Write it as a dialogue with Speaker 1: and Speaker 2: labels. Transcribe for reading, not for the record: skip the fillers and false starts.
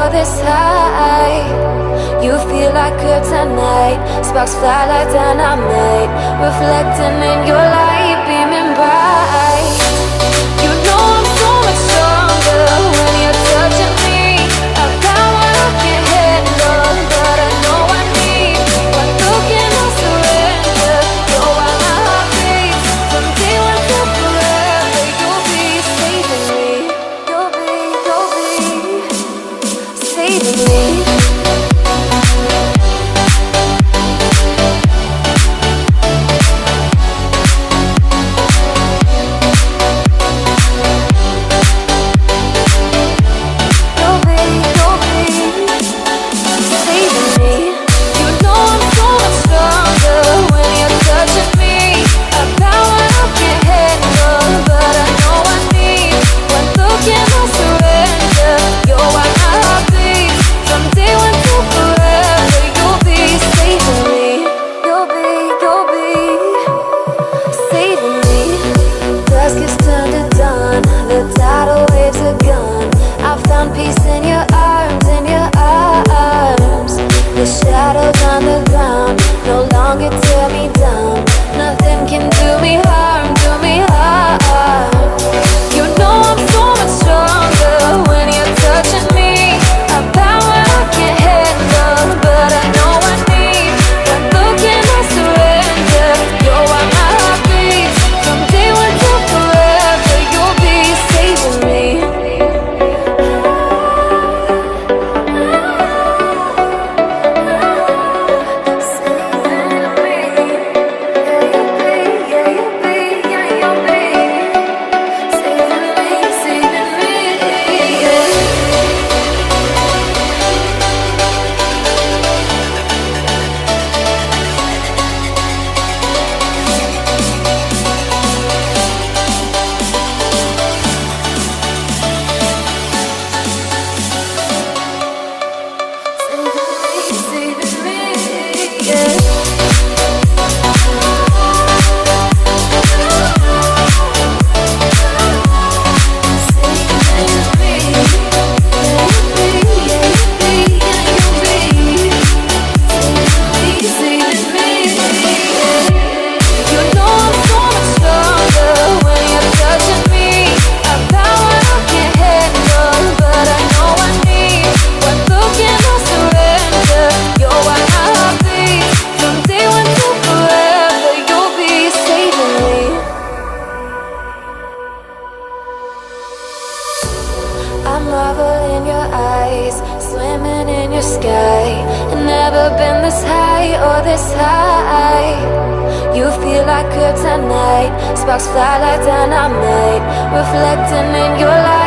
Speaker 1: or this high. You feel like kryptonite, sparks fly like dynamite, reflecting in your light, beaming bright. You know I'm so much stronger when you're touching me. I've got what I can't handle, but I know I need one look and I'll surrender. You're why my heart beats from day one to forever. You'll be saving me. You'll be saving me.
Speaker 2: Sparks fly like dynamite, reflecting in your light.